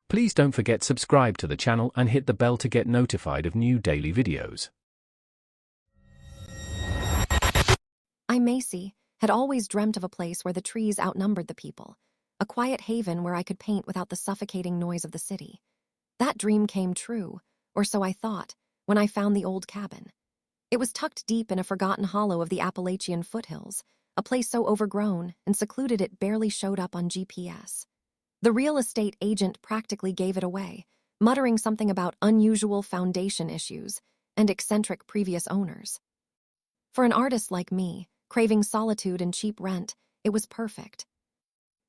Please don't forget subscribe to the channel and hit the bell to get notified of new daily videos. I, Maisie, had always dreamt of a place where the trees outnumbered the people, a quiet haven where I could paint without the suffocating noise of the city. That dream came true, or so I thought, when I found the old cabin. It was tucked deep in a forgotten hollow of the Appalachian foothills, a place so overgrown and secluded it barely showed up on GPS. The real estate agent practically gave it away, muttering something about unusual foundation issues and eccentric previous owners. For an artist like me, craving solitude and cheap rent, it was perfect.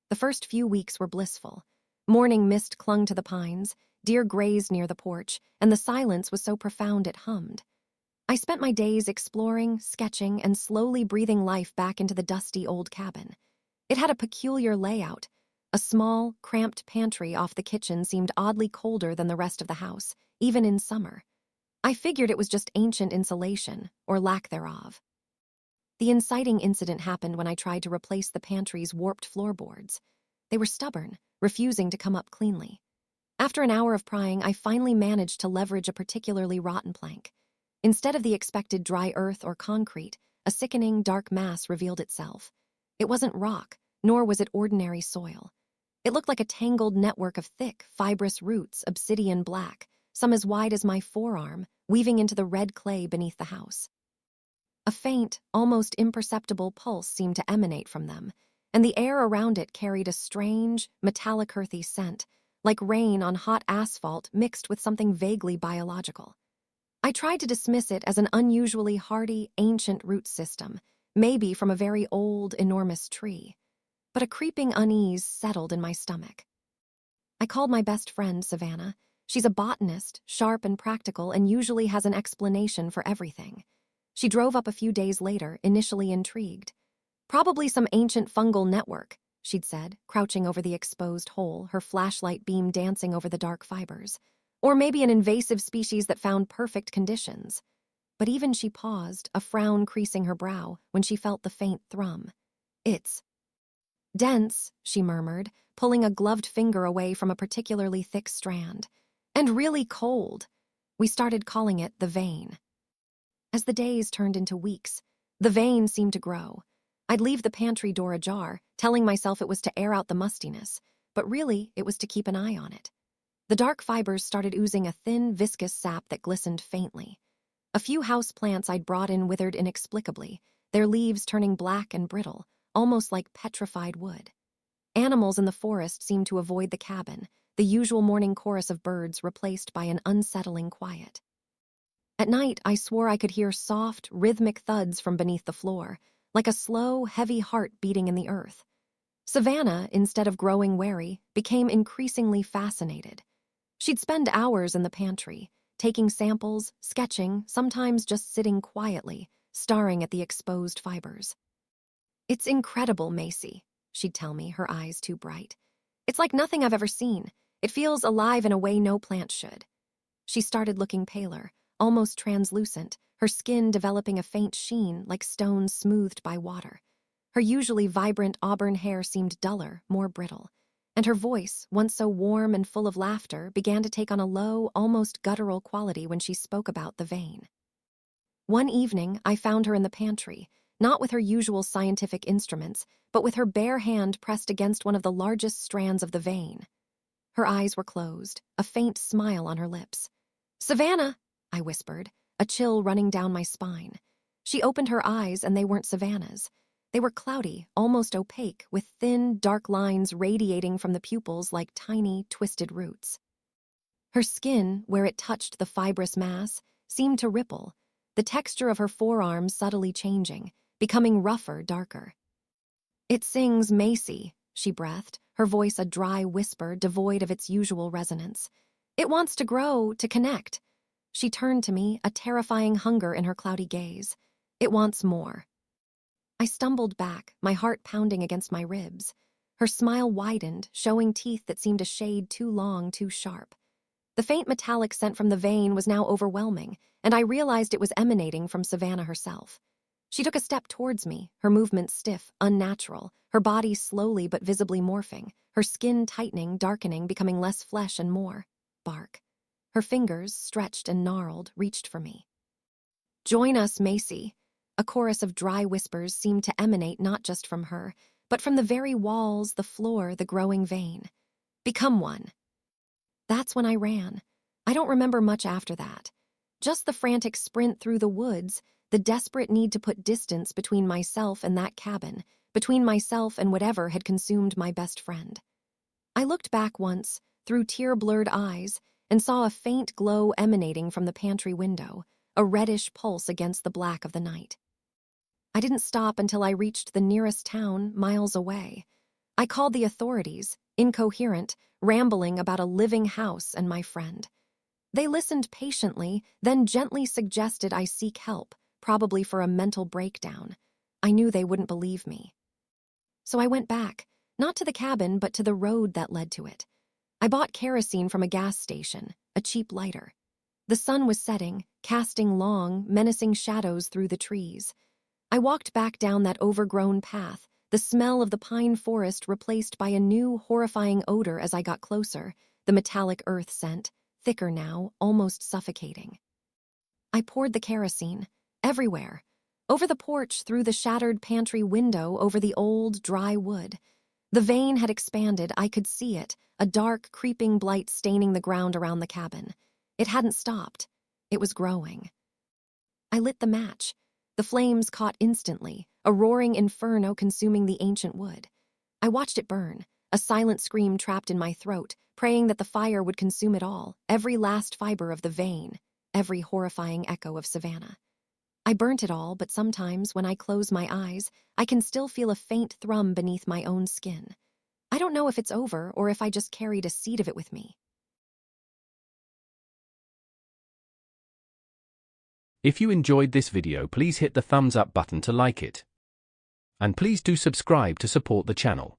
The first few weeks were blissful. Morning mist clung to the pines, deer grazed near the porch, and the silence was so profound it hummed. I spent my days exploring, sketching, and slowly breathing life back into the dusty old cabin. It had a peculiar layout. A small, cramped pantry off the kitchen seemed oddly colder than the rest of the house, even in summer. I figured it was just ancient insulation, or lack thereof. The inciting incident happened when I tried to replace the pantry's warped floorboards. They were stubborn, refusing to come up cleanly. After an hour of prying, I finally managed to leverage a particularly rotten plank. Instead of the expected dry earth or concrete, a sickening, dark mass revealed itself. It wasn't rock, nor was it ordinary soil. It looked like a tangled network of thick, fibrous roots, obsidian black, some as wide as my forearm, weaving into the red clay beneath the house. A faint, almost imperceptible pulse seemed to emanate from them, and the air around it carried a strange, metallic earthy scent, like rain on hot asphalt mixed with something vaguely biological. I tried to dismiss it as an unusually hardy, ancient root system, maybe from a very old, enormous tree. But a creeping unease settled in my stomach. I called my best friend, Savannah. She's a botanist, sharp and practical, and usually has an explanation for everything. She drove up a few days later, initially intrigued. Probably some ancient fungal network, she'd said, crouching over the exposed hole, her flashlight beam dancing over the dark fibers. Or maybe an invasive species that found perfect conditions. But even she paused, a frown creasing her brow, when she felt the faint thrum. It's dense, she murmured, pulling a gloved finger away from a particularly thick strand. And really cold. We started calling it the vein. As the days turned into weeks, the vein seemed to grow. I'd leave the pantry door ajar, telling myself it was to air out the mustiness, but really it was to keep an eye on it. The dark fibers started oozing a thin, viscous sap that glistened faintly. A few house plants I'd brought in withered inexplicably, their leaves turning black and brittle, almost like petrified wood. Animals in the forest seemed to avoid the cabin, the usual morning chorus of birds replaced by an unsettling quiet. At night, I swore I could hear soft, rhythmic thuds from beneath the floor, like a slow, heavy heart beating in the earth. Savannah, instead of growing wary, became increasingly fascinated. She'd spend hours in the pantry, taking samples, sketching, sometimes just sitting quietly, staring at the exposed fibers. "It's incredible, Maisie," she'd tell me, her eyes too bright. "It's like nothing I've ever seen. It feels alive in a way no plant should." She started looking paler, almost translucent, her skin developing a faint sheen like stones smoothed by water. Her usually vibrant auburn hair seemed duller, more brittle. And her voice, once so warm and full of laughter, began to take on a low, almost guttural quality when she spoke about the vein. One evening, I found her in the pantry, not with her usual scientific instruments, but with her bare hand pressed against one of the largest strands of the vein. Her eyes were closed, a faint smile on her lips. "Savannah," I whispered, a chill running down my spine. She opened her eyes, and they weren't Savannah's. They were cloudy, almost opaque, with thin, dark lines radiating from the pupils like tiny, twisted roots. Her skin, where it touched the fibrous mass, seemed to ripple, the texture of her forearms subtly changing, becoming rougher, darker. "It sings Maisie," she breathed, her voice a dry whisper devoid of its usual resonance. "It wants to grow, to connect." She turned to me, a terrifying hunger in her cloudy gaze. "It wants more." I stumbled back, my heart pounding against my ribs. Her smile widened, showing teeth that seemed a shade too long, too sharp. The faint metallic scent from the vein was now overwhelming, and I realized it was emanating from Savannah herself. She took a step towards me, her movements stiff, unnatural, her body slowly but visibly morphing, her skin tightening, darkening, becoming less flesh and more bark. Her fingers, stretched and gnarled, reached for me. "Join us, Maisie." A chorus of dry whispers seemed to emanate not just from her, but from the very walls, the floor, the growing vein. "Become one." That's when I ran. I don't remember much after that. Just the frantic sprint through the woods, the desperate need to put distance between myself and that cabin, between myself and whatever had consumed my best friend. I looked back once, through tear-blurred eyes, and saw a faint glow emanating from the pantry window, a reddish pulse against the black of the night. I didn't stop until I reached the nearest town, miles away. I called the authorities, incoherent, rambling about a living house and my friend. They listened patiently, then gently suggested I seek help, probably for a mental breakdown. I knew they wouldn't believe me. So I went back, not to the cabin, but to the road that led to it. I bought kerosene from a gas station, a cheap lighter. The sun was setting, casting long, menacing shadows through the trees. I walked back down that overgrown path, the smell of the pine forest replaced by a new, horrifying odor as I got closer, the metallic earth scent, thicker now, almost suffocating. I poured the kerosene, everywhere, over the porch, through the shattered pantry window, over the old, dry wood. The vein had expanded, I could see it, a dark, creeping blight staining the ground around the cabin. It hadn't stopped. It was growing. I lit the match. The flames caught instantly, a roaring inferno consuming the ancient wood. I watched it burn, a silent scream trapped in my throat, praying that the fire would consume it all, every last fiber of the vein, every horrifying echo of Savannah. I burnt it all, but sometimes, when I close my eyes, I can still feel a faint thrum beneath my own skin. I don't know if it's over or if I just carried a seed of it with me. If you enjoyed this video, please hit the thumbs up button to like it. And please do subscribe to support the channel.